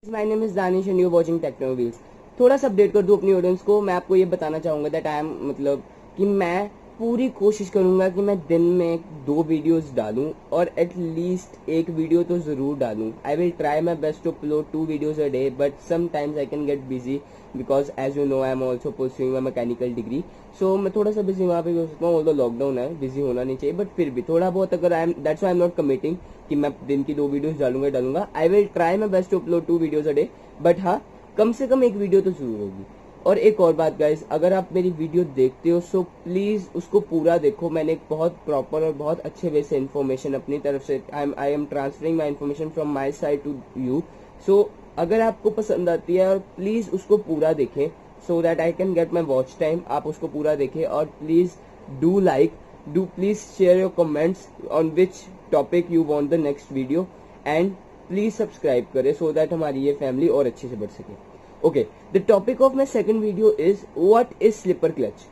My name is Danish and you watching techno wheels. थोड़ा सा update कर दूं अपनी ऑडियंस को। मैं आपको ये बताना चाहूंगा दैट आई एम कि मैं पूरी कोशिश करूंगा कि मैं दिन में 2 वीडियोस डालूं और एटलीस्ट एक वीडियो तो जरूर डालूं। I will try my best to upload 2 videos a day, but sometimes I can get busy because as you know I am also pursuing my mechanical degree. So मैं थोड़ा सा busy वहाँ पे भी हो सकता हूँ, ऑल्दो लॉकडाउन है, बिजी होना नहीं चाहिए, बट फिर भी थोड़ा बहुत अगर I am that's why I am not committing कि मैं दिन की 2 वीडियोस डालूंगा। I will try my best to upload 2 videos a day, but हाँ, कम से कम एक वीडियो तो जरूर होगी। और एक और बात गाइस, अगर आप मेरी वीडियो देखते हो सो प्लीज उसको पूरा देखो। मैंने एक बहुत प्रॉपर और बहुत अच्छे वे से इन्फॉर्मेशन अपनी तरफ से I am transferring my information from my side to you. So अगर आपको पसंद आती है और प्लीज उसको पूरा देखें so that I can get my watch time. आप उसको पूरा देखें और please do like, do please share your comments on which topic you want the next video, and please subscribe करें सो दैट हमारी ये फैमिली और अच्छे से बढ़ सके। Okay, the topic of my second video is what is slipper clutch.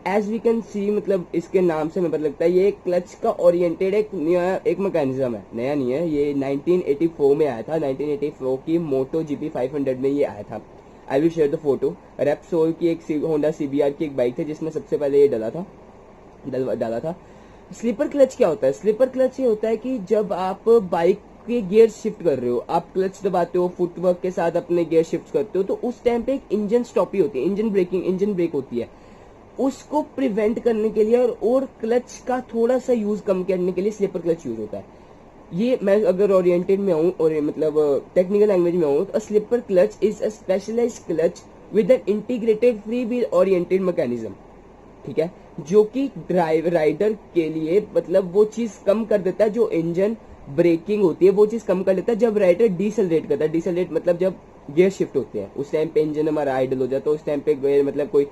As we can see, मतलब इसके नाम से हमें पता लगता है ये क्लच का ओरिएंटेड एक नया एक मैकेनिज्म है। नया नहीं है, ये 1984 में आया था। 1984 की मोटो GP 500 में ये आया था। I will share the photo. Repsol की एक होंडा CBR की एक बाइक थी जिसमें सबसे पहले ये डाला था। स्लीपर क्लच क्या होता है? स्लीपर क्लच ये होता है कि जब आप बाइक के गियर शिफ्ट कर रहे हो, आप क्लच दबाते हो, फुटवर्क के साथ अपने गियर शिफ्ट करते हो, तो उस टाइम पे एक इंजन स्टॉपी होती है, इंजन ब्रेक होती है। उसको प्रिवेंट करने के लिए और क्लच का थोड़ा सा यूज कम करने के लिए स्लीपर क्लच यूज होता है। ये मैं अगर ओरिएंटेड में हूँ और मतलब टेक्निकल लैंग्वेज में हूँ, तो slipper clutch is a specialised clutch with an integrated free wheel oriented mechanism. ठीक है, जो कि ड्राइव राइडर के लिए मतलब वो चीज कम कर देता है, जो इंजन ब्रेकिंग होती है वो चीज कम कर देता है जब राइडर डिसलरेट करता है। डिसलरेट मतलब जब गियर शिफ्ट होते हैं उस टाइम पे इंजन हमारा आइडल हो जाता है। उस टाइम पे मतलब कोई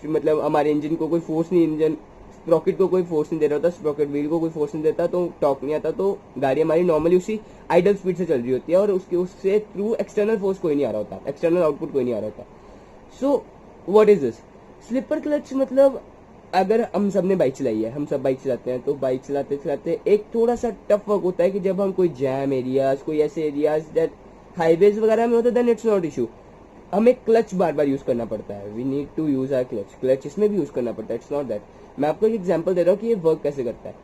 मतलब हमारे इंजन को कोई फोर्स नहीं, इंजन स्प्रॉकेट को कोई फोर्स नहीं दे रहा होता, स्प्रॉकेट व्हील को कोई फोर्स नहीं देता, तो टॉर्क नहीं आता, तो गाड़ी हमारी नॉर्मली उसी आइडल स्पीड से चल रही होती है और उससे थ्रू एक्सटर्नल फोर्स कोई नहीं आ रहा होता, एक्सटर्नल आउटपुट कोई नहीं आ रहा होता। So what is this slipper clutch? मतलब अगर हम सब ने बाइक चलाई है, हम सब बाइक चलाते हैं, तो बाइक चलाते चलाते एक थोड़ा सा टफ वर्क होता है कि जब हम कोई जैम एरियाज, कोई ऐसे एरियाज दैट हाईवेज वगैरह में होते, देन इट्स नॉट इशू, हमें क्लच बार बार यूज करना पड़ता है। We need to use our clutch इसमें भी यूज करना पड़ता है। It's not that. मैं आपको एक एग्जांपल दे रहा हूँ कि ये वर्क कैसे करता है।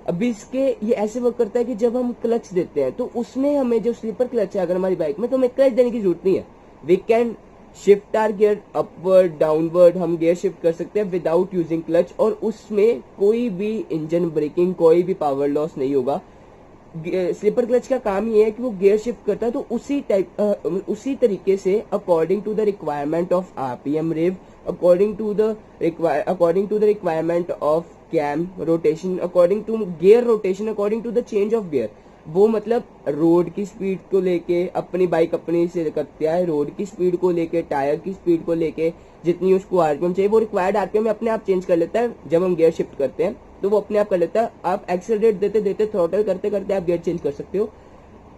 अभी इसके ये ऐसे वर्क करता है कि जब हम क्लच देते हैं तो उसमें हमें जो स्लीपर क्लच है अगर हमारी बाइक में, तो हमें क्लच देने की जरूरत नहीं है। We can shift our gear upward downward, हम गियर शिफ्ट कर सकते हैं विदाउट यूजिंग क्लच, और उसमें कोई भी इंजन ब्रेकिंग, कोई भी पावर लॉस नहीं होगा। स्लीपर क्लच का काम ये है कि वो गियर शिफ्ट करता है तो उसी तरीके से according to the requirement of RPM rev, according to the requirement of cam rotation, according to gear rotation, according to the change of gear. वो मतलब रोड की स्पीड को लेके अपनी बाइक अपनी से करती है, रोड की स्पीड को लेके, टायर की स्पीड को लेके, जितनी उसको RPM चाहिए वो रिक्वायर्ड RPM अपने आप चेंज कर लेता है। जब हम गियर शिफ्ट करते हैं तो वो अपने आप कर लेता है। आप एक्सेलरेट देते देते, थ्रॉटल करते करते आप गियर चेंज कर सकते हो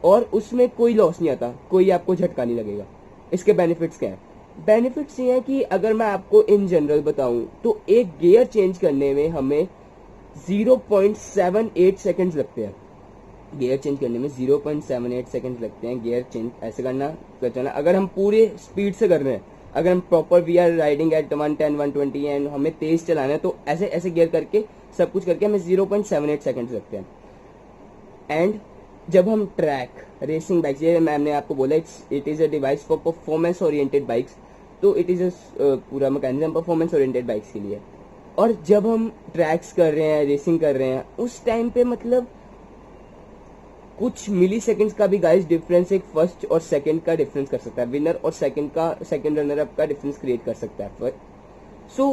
और उसमें कोई लॉस नहीं आता, कोई आपको झटका नहीं लगेगा। इसके बेनिफिट्स क्या है? बेनिफिट्स ये है कि अगर मैं आपको इन जनरल बताऊं तो एक गियर चेंज करने में हमें 0.78 सेकेंड्स लगते हैं। गियर चेंज करने में 0.78 सेकेंड लगते हैं। गियर चेंज ऐसे करना, करना अगर हम पूरे स्पीड से कर रहे हैं, अगर हम proper we are riding at 110 120 and हमें तेज चलाना है, तो ऐसे ऐसे गियर करके सब कुछ करके हमें 0.78 सेकेंड लगते हैं। एंड जब हम ट्रैक रेसिंग बाइक्स, ये मैंने आपको बोला it is a device for performance oriented bikes, तो इट इज अ पूरा मैकेनिज्म परफॉर्मेंस ओरिएंटेड बाइक्स के लिए। और जब हम ट्रैक्स कर रहे हैं, रेसिंग कर रहे हैं, उस टाइम पे मतलब कुछ मिली सेकेंड्स का भी गाइस डिफरेंस एक फर्स्ट और सेकंड का डिफरेंस कर सकता है। विनर और सेकंड रनर अप का डिफरेंस क्रिएट कर सकता है। सो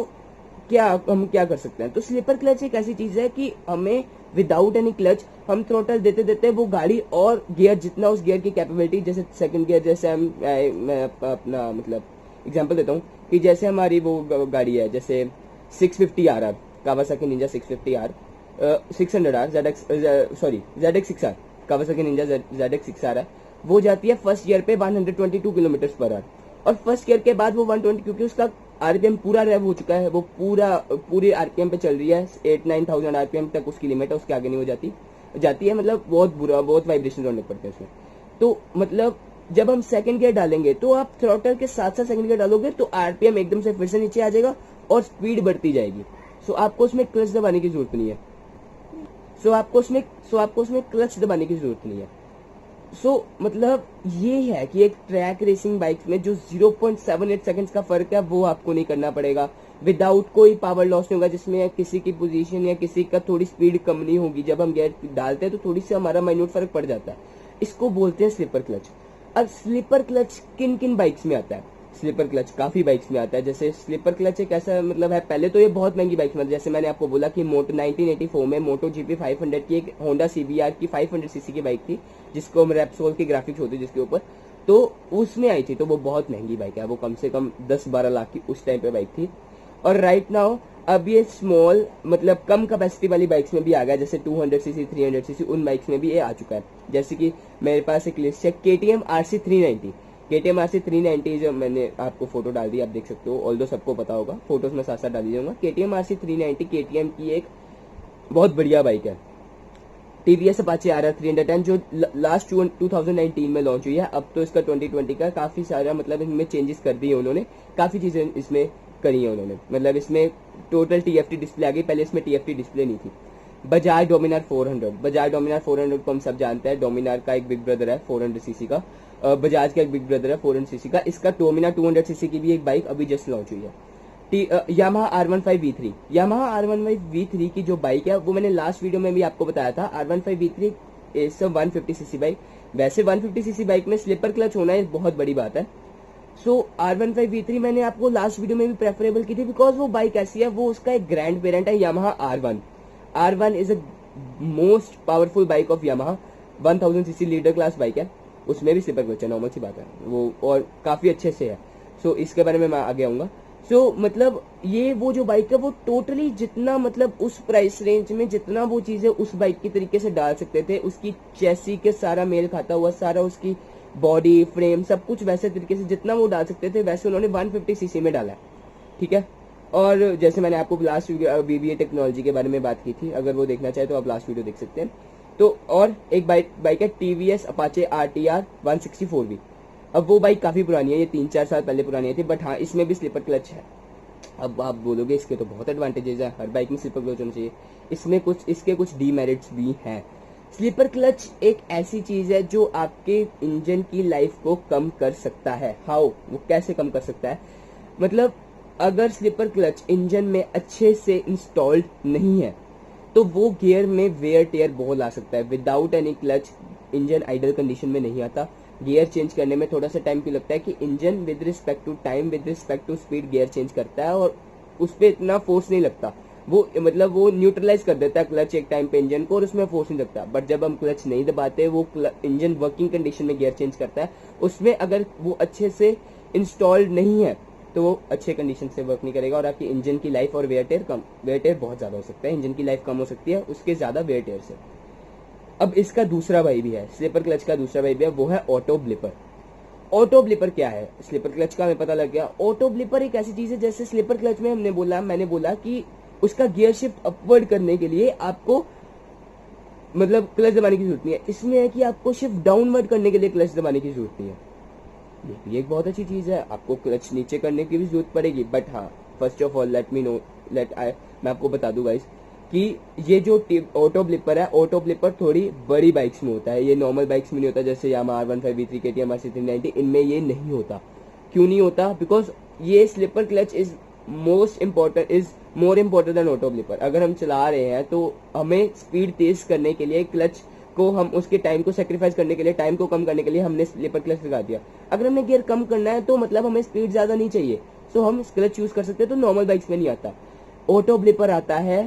क्या हम क्या कर सकते हैं? तो स्लीपर क्लच एक ऐसी चीज है कि हमें विदाउट एनी क्लच हम थ्रोटल देते देते वो गाड़ी और गियर जितना उस गियर की कैपेबिलिटी, जैसे सेकंड गियर, जैसे मैं अपना मतलब एग्जांपल देता हूँ कि जैसे हमारी वो गाड़ी है जैसे 650 RR, Kawasaki Ninja 650R, 600R, ZX 6R, Kawasaki Ninja ZX 6R है, वो जाती है फर्स्ट गियर पे 122 किलोमीटर पर आवर, और फर्स्ट गियर के बाद वो 120, क्योंकि उसका RPM पूरा रेव हो चुका है, वो पूरी RPM पे चल रही है, 8-9,000 RPM तक उसकी लिमिट है, उसके आगे नहीं हो जाती है, मतलब बहुत बुरा, बहुत वाइब्रेशन होने पड़ते हैं उसमें। तो मतलब जब हम सेकंड गियर डालेंगे तो आप थ्रॉटल के साथ साथ सेकंड गियर डालोगे तो आरपीएम एकदम से फिर से नीचे आ जाएगा और स्पीड बढ़ती जाएगी। सो आपको उसमें क्लच दबाने की जरूरत नहीं है। सो आपको उसमें क्लच दबाने की जरूरत नहीं है। मतलब ये है कि एक ट्रैक रेसिंग बाइक में जो 0.78 सेकंड्स का फर्क है वो आपको नहीं करना पड़ेगा, विदाउट कोई पावर लॉस नहीं होगा, जिसमें किसी की पोजीशन या किसी का थोड़ी स्पीड कम नहीं होगी। जब हम गियर डालते हैं तो थोड़ी सी हमारा माइन्यूट फर्क पड़ जाता है। इसको बोलते हैं स्लीपर क्लच। अब स्लीपर क्लच किन किन बाइक्स में आता है? स्लीपर क्लच काफी बाइक्स में आता है। जैसे स्लीपर क्लच एक ऐसा मतलब है, पहले तो ये बहुत महंगी बाइक्स में, जैसे मैंने आपको बोला कि मोटो 1984 में मोटो जीपी 500 की एक होंडा सीबीआर की 500 सीसी की बाइक थी, जिसको रेप्सोल की ग्राफिक्स होती जिसके ऊपर, तो उसमें आई थी। तो वो बहुत महंगी बाइक है, वो कम से कम 10-12 लाख की उस टाइम पे बाइक थी। और राइट नाउ अब ये स्मॉल मतलब कम कैपेसिटी वाली बाइक्स में भी आ गया, जैसे 200 सीसी 300 सीसी उन बाइक्स में भी ये आ चुका है। जैसे कि मेरे पास एक लिस्ट है KTM RC 390। KTM RC 390 जो मैंने आपको फोटो डाल दी, आप देख सकते हो, ऑल्दो सबको पता होगा, फोटोज में साथ साथ डाल दीजिएगा। KTM RC 390 KTM की एक बहुत बढ़िया बाइक है। TVS Apache RR 310 जो लास्ट 2019 में लॉन्च हुई है। अब तो इसका 2020 का काफी सारा मतलब इनमें चेंजेस कर दिए उन्होंने, काफी चीजें इसमें करी है उन्होंने। मतलब इसमें टोटल TFT डिस्प्ले आ गई, पहले इसमें TFT डिस्प्ले नहीं थी। बजाज डोमिनार 400, बजाज डोमिनार 400 को हम सब जानते हैं, डोमिनार का एक बिग ब्रदर है 400 सीसी का, बजाज का एक बिग ब्रदर है 400 सीसी का। इसका डोमिनार 200 सीसी की भी एक बाइक अभी जस्ट लॉन्च हुई है। Yamaha R15 V3, Yamaha R15 V3 की जो बाइक है वो मैंने लास्ट वीडियो में भी आपको बताया था। R15 V3 is 150 CC bike. वैसे 150 सीसी बाइक में स्लीपर क्लच होना एक बहुत बड़ी बात है। R15 V3 मैंने आपको लास्ट वीडियो में भी प्रेफरेबल की थी, बिकॉज वो बाइक ऐसी है, वो उसका एक ग्रैंड पेरेंट है Yamaha R1। R1 is a most powerful bike of Yamaha, 1000 CC leader class bike है, उसमें भी स्लीपर क्लच है, नॉर्मल सी बात है वो, और काफी अच्छे से है। इसके बारे में मैं आगे आऊंगा। मतलब ये वो जो बाइक है वो टोटली जितना मतलब उस प्राइस रेंज में जितना वो चीजें उस बाइक की तरीके से डाल सकते थे, उसकी चैसी के सारा मेल खाता हुआ, सारा उसकी बॉडी फ्रेम सब कुछ वैसे तरीके से जितना वो डाल सकते थे, वैसे उन्होंने 150 सीसी में डाला है। ठीक है। और जैसे मैंने आपको लास्ट BBA टेक्नोलॉजी के बारे में बात की थी, अगर वो देखना चाहे तो आप लास्ट वीडियो देख सकते हैं। और एक बाइक है TVS Apache RTR 164V। अब वो बाइक काफी पुरानी है, ये 3-4 साल पहले पुरानी थी, बट हाँ इसमें भी स्लीपर क्लच है। अब आप बोलोगे इसके तो बहुत एडवांटेजेस है, हर बाइक में स्लीपर क्लच होना चाहिए, इसके कुछ डीमेरिट्स भी हैं। स्लीपर क्लच एक ऐसी चीज है जो आपके इंजन की लाइफ को कम कर सकता है। हाउ? वो कैसे कम कर सकता है? मतलब अगर स्लीपर क्लच इंजन में अच्छे से इंस्टॉल्ड नहीं है तो वो गियर में वेयर टेयर बहुत ला सकता है। Without any clutch engine idle condition में नहीं आता। गियर चेंज करने में थोड़ा सा टाइम क्यों लगता है कि engine with respect to time, with respect to speed gear change करता है और उस पर इतना फोर्स नहीं लगता। वो मतलब वो न्यूट्रलाइज कर देता है क्लच एक टाइम पे इंजन को, और उसमें फोर्स नहीं लगता। बट जब हम क्लच नहीं दबाते, वो इंजन वर्किंग कंडीशन में गियर चेंज करता है, उसमें अगर वो अच्छे से इंस्टॉल्ड नहीं है तो वो अच्छे कंडीशन से वर्क नहीं करेगा और आपकी इंजन की लाइफ और वेयर टेयर बहुत ज्यादा हो सकता है। इंजन की लाइफ कम हो सकती है उसके ज्यादा वेयर टेयर से। अब इसका दूसरा भाई भी है, स्लीपर क्लच का दूसरा भाई भी है, वो है ऑटो ब्लिपर। ऑटो ब्लिपर क्या है? स्लीपर क्लच का हमें पता लग गया। ऑटो ब्लिपर एक ऐसी चीज है, जैसे स्लीपर क्लच में मैंने बोला कि उसका गियर शिफ्ट अपवर्ड करने के लिए आपको मतलब क्लच दबाने की जरूरत नहीं है। इसमें है कि आपको शिफ्ट डाउनवर्ड करने के लिए क्लच दबाने की जरूरत नहीं है। ये भी एक बहुत अच्छी चीज है, आपको क्लच नीचे करने की भी जरूरत पड़ेगी। बट हाँ, फर्स्ट ऑफ ऑल मैं आपको बता दूं गाइस कि ये जो ऑटो ब्लिपर है, ऑटो ब्लिपर थोड़ी बड़ी बाइक्स में होता है, ये नॉर्मल बाइक्स में नहीं होता। जैसे Yamaha R15 V3, KTM RC 390, इनमें ये नहीं होता। क्यों नहीं होता? बिकॉज ये sleeper clutch is more important then auto blipper. अगर हम चला रहे हैं तो हमें स्पीड तेज करने के लिए क्लच को, हम उसके टाइम को सेक्रीफाइस करने के लिए, टाइम को कम करने के लिए हमने स्लीपर क्लच लगा दिया। अगर हमने गियर कम करना है तो मतलब हमें स्पीड ज्यादा नहीं चाहिए, तो हम क्लच यूज कर सकते हैं। तो नॉर्मल बाइक्स में नहीं आता, ऑटो ब्लिपर आता है।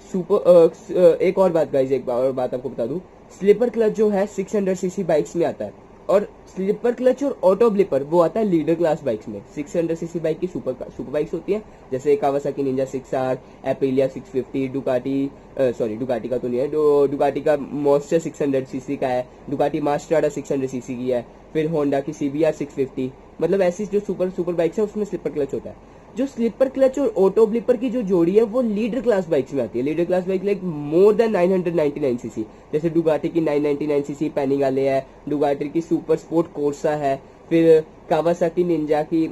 एक और बात गाइस, एक और बात आपको बता दूं, स्लीपर क्लच जो है 600 सीसी बाइक्स में आता है, और स्लीपर क्लच और ऑटो ब्लिपर वो आता है लीडर क्लास बाइक्स में। 600 सीसी बाइक की सुपर बाइक्स होती हैं, जैसे Kawasaki Ninja 6R, Aprilia 650, Ducati का तो नहीं है, डुकाटी का मॉन्स्टर 600 सीसी का है, डुकाटी मास्ट्राडा 600 सीसी की है, फिर होंडा की CBR 650। मतलब ऐसी जो सुपर बाइक्स है उसमें स्लीपर क्लच होता है। जो स्लिपर क्लच और ऑटो ब्लिपर की जो जोड़ी है वो लीडर क्लास बाइक्स में आती है। Leader class bike like more than 999 CC, जैसे डुगाटी की 999 सीसी पैनिगाले है, डुगाटी की सुपर स्पोर्ट कोर्सा है, फिर कावासाकी निंजा की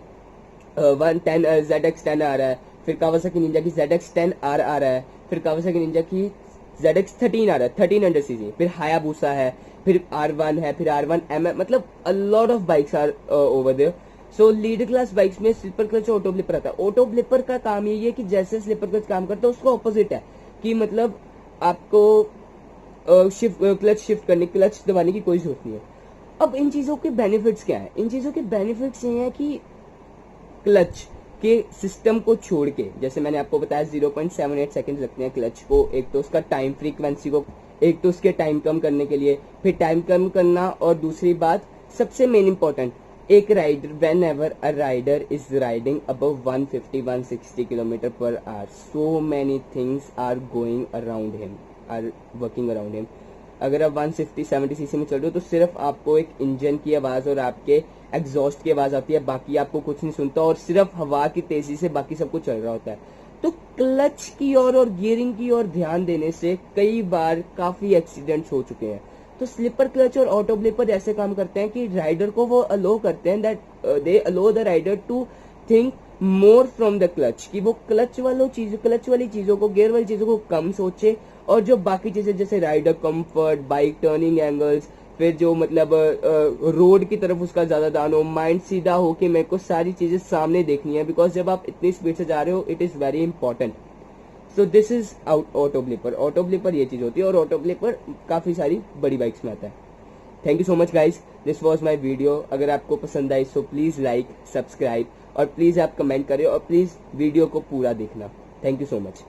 110 ZX10 आ रहा है, फिर कावासाकी निंजा की ZX10R आ रहा है, फिर कावासाकी निंजा की ZX13 आ रहा है 1300 सीसी, फिर हायाबुसा है, फिर R1 है, फिर R1M, मतलब a lot of bikes are over there. So leader class bikes में स्लिपर क्लच और ऑटो ब्लिपर आता है। ऑटो ब्लिपर का काम यही है कि जैसे स्लिपर क्लच काम करता है उसका ऑपोजिट है, कि मतलब आपको शिफ्ट क्लच शिफ्ट करने, क्लच दबाने की कोई जरूरत नहीं है। अब इन चीजों के बेनिफिट्स क्या है? इन चीजों के बेनिफिट्स ये हैं कि क्लच के सिस्टम को छोड़ के, जैसे मैंने आपको बताया 0.78 सेकंड लगते हैं क्लच को, एक तो उसका टाइम फ्रीक्वेंसी को, एक तो उसके टाइम कम करने के लिए, फिर टाइम कम करना, और दूसरी बात सबसे मेन इंपॉर्टेंट, एक rider whenever a rider is riding above 150-160 kilometre per hour, so many things are going around him, are working around him. अगर आप 160-70 सीसी में चल रहे हो तो सिर्फ आपको एक इंजन की आवाज और आपके एग्जॉस्ट की आवाज आती है, बाकी आपको कुछ नहीं सुनता, और सिर्फ हवा की तेजी से बाकी सब कुछ चल रहा होता है। तो क्लच की ओर और गियरिंग की ओर ध्यान देने से कई बार काफी एक्सीडेंट्स हो चुके हैं। तो स्लिपर क्लच और ऑटो ब्लिपर ऐसे काम करते हैं कि राइडर को वो अलो करते हैं, that they allow the rider to think more from the clutch, कि वो क्लच वाली चीजों को, गियर वाली चीजों को कम सोचे, और जो बाकी चीजें जैसे rider comfort, bike turning angles, फिर जो मतलब रोड की तरफ उसका ज्यादा ध्यान हो, माइंड सीधा हो कि मेरे को सारी चीजें सामने देखनी है, बिकॉज जब आप इतनी स्पीड से जा रहे हो it is very important. So this is auto blipper. Auto blipper ये चीज होती है, और ऑटो ब्लिपर काफी सारी बड़ी बाइक्स में आता है। Thank you so much guys, this was my video. अगर आपको पसंद आई सो प्लीज लाइक, सब्सक्राइब, और प्लीज आप कमेंट करें, और प्लीज वीडियो को पूरा देखना। Thank you so much.